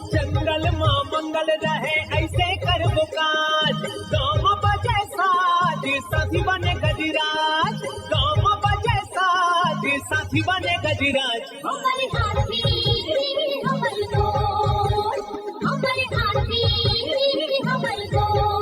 जंगल मां मंगल रहे ऐसे कर बुकाज, गाँव बजे साज साथी बने गजराज, गाँव बजे साज साथी बने गजराज। हमारे हाथी हमर गोर, हमारे हाथी हमर गोर।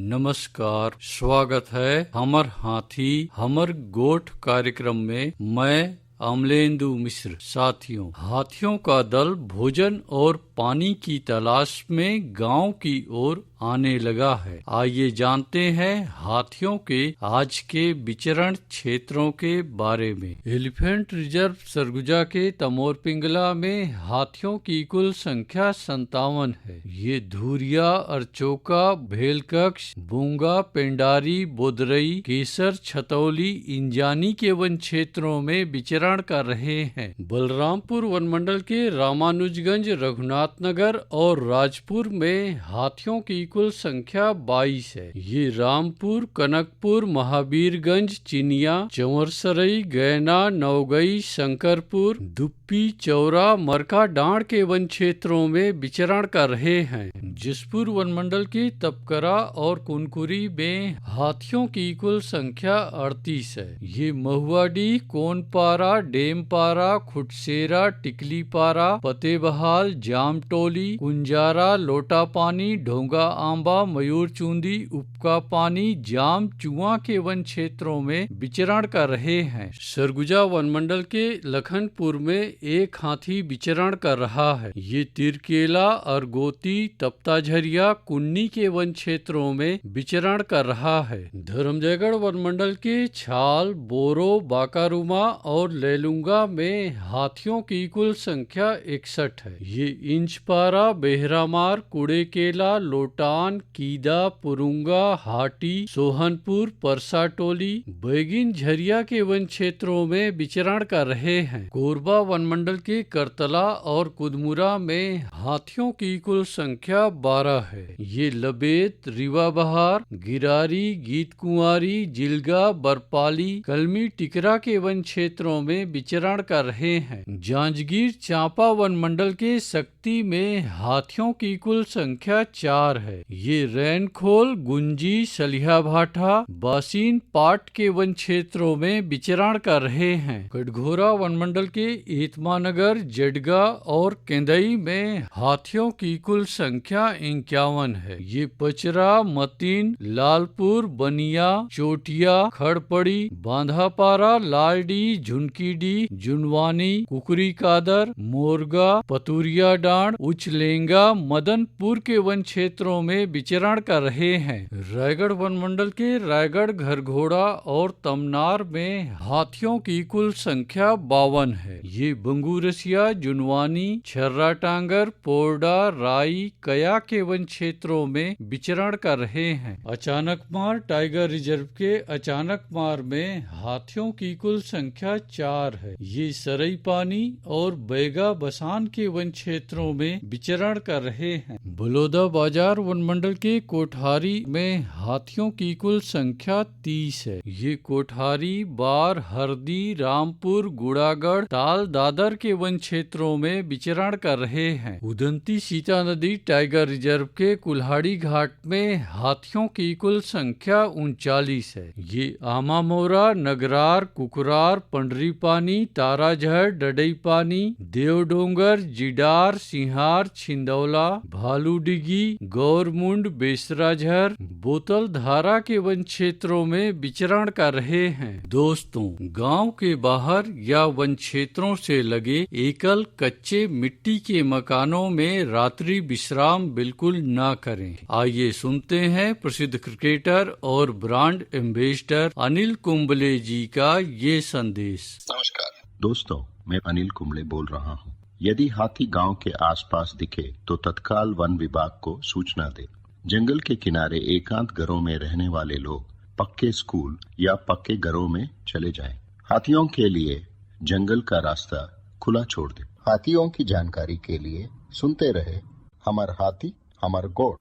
नमस्कार, स्वागत है हमर हाथी हमर गोठ कार्यक्रम में। मैं अमलेंदु मिश्र। साथियों, हाथियों का दल भोजन और पानी की तलाश में गांव की ओर आने लगा है। आइए जानते हैं हाथियों के आज के विचरण क्षेत्रों के बारे में। एलिफेंट रिजर्व सरगुजा के तमोर पिंगला में हाथियों की कुल संख्या 57 है। ये धुरिया, अरचोका, भेलकक्ष, बूंगा, पेंडारी, बोदरई, केसर, छतौली, इंजानी के वन क्षेत्रों में विचरण कर रहे हैं। बलरामपुर वनमंडल के रामानुजगंज, रघुनाथनगर और राजपुर में हाथियों की कुल संख्या 22 है। ये रामपुर, कनकपुर, महावीरगंज, चिनिया, चंवरसरई, गैना, नवगई, शंकरपुर, दुप्पी, चौरा, मरका, डांड के वन क्षेत्रों में विचरण कर रहे हैं। जिसपुर वनमंडल के तपकरा और कुनकुरी में हाथियों की कुल संख्या 38 है। ये महुआडी, कोनपारा, डेमपारा, खुटसेरा, टिकलीपारा, फतेबहाल, जामटोली, कुंजारा, लोटापानी, ढोंगा आंबा, मयूरचूंदी, उपका पानी, जाम, चुआ के वन क्षेत्रों में विचरण कर रहे हैं। सरगुजा वनमंडल के लखनपुर में एक हाथी विचरण कर रहा है। ये तिरकेला, अरगोती, तप्ताझरिया, कुन्नी के वन क्षेत्रों में विचरण कर रहा है। धर्मजयगढ़ वनमंडल के छाल, बोरो, बाकारुमा और लेलुंगा में हाथियों की कुल संख्या 61 है। ये इंचपारा, बेहरामार, कुड़ेकेला, लोटान, कीदा, पुरुंगा, हाटी, सोहनपुर, परसाटोली, बैगिन झरिया के वन क्षेत्रों में विचरण कर रहे हैं। कोरबा वनमंडल के करतला और कुदमुरा में हाथियों की कुल संख्या 12 है। ये लबेत, रीवा बहार, गिरारी, गीत कुंवारी, जिलगा, बरपाली, कलमी, टिकरा के वन क्षेत्रों में विचरण कर रहे हैं। जांजगीर चांपा वनमंडल के शक्ति में हाथियों की कुल संख्या 4 है। ये रैनखोल, गुंजी, सलिया भाठा, बासीन, पाट के वन क्षेत्रों में विचरण कर रहे हैं। कटघोरा वनमंडल के एतमानगर, जडगा और केंदई में हाथियों की कुल संख्या 51 है। ये पचरा, मतीन, लालपुर, बनिया, चोटिया, खड़पड़ी, बांधापारा, लालडी, झुनकीडी, जुनवानी, कुकरी कादर, मोरगा, पतुरिया डांड, उचलेंगा, मदनपुर के वन क्षेत्रों में विचरण कर रहे हैं। रायगढ़ वनमंडल के रायगढ़, घरघोड़ा और तमनार में हाथियों की कुल संख्या 52 है। ये बंगूरसिया, जुनवानी, छर्रा टांगर, पोरडा, राई, कया के वन क्षेत्रों में विचरण कर रहे हैं। अचानकमार टाइगर रिजर्व के अचानकमार में हाथियों की कुल संख्या 4 है। ये सरई पानी और बैगा बसान के वन क्षेत्रों में विचरण कर रहे हैं। बलौदा बाजार वनमंडल के कोठारी में हाथियों की कुल संख्या 30 है। ये कोठारी, बार, हरदी, रामपुर, गुड़ागढ़, ताल, दादर के वन क्षेत्रों में विचरण कर रहे हैं। उदंती सीता नदी टाइगर रिजर्व के कुल्हाड़ी घाट में हाथियों की कुल संख्या 39 है। ये आमामोरा, नगरार, कुकरार, पंडरी पानी, ताराझर, डडई पानी, देवडोंगर, जिडार, सिंहार, छिंदौला, भालूडिगी, गौरमुंड, बेसराझर, बोतल धारा के वन क्षेत्रों में विचरण कर रहे हैं। दोस्तों, गांव के बाहर या वन क्षेत्रों से लगे एकल कच्चे मिट्टी के मकानों में रात्रि विश्राम बिल्कुल ना करें। आइए सुनते हैं प्रसिद्ध क्रिकेटर और ब्रांड एम्बेसडर अनिल कुंबले जी का ये संदेश। नमस्कार दोस्तों, मैं अनिल कुंबले बोल रहा हूँ। यदि हाथी गांव के आसपास दिखे तो तत्काल वन विभाग को सूचना दे। जंगल के किनारे एकांत घरों में रहने वाले लोग पक्के स्कूल या पक्के घरों में चले जाएं। हाथियों के लिए जंगल का रास्ता खुला छोड़ दे। हाथियों की जानकारी के लिए सुनते रहे हमर हाथी हमर गोठ।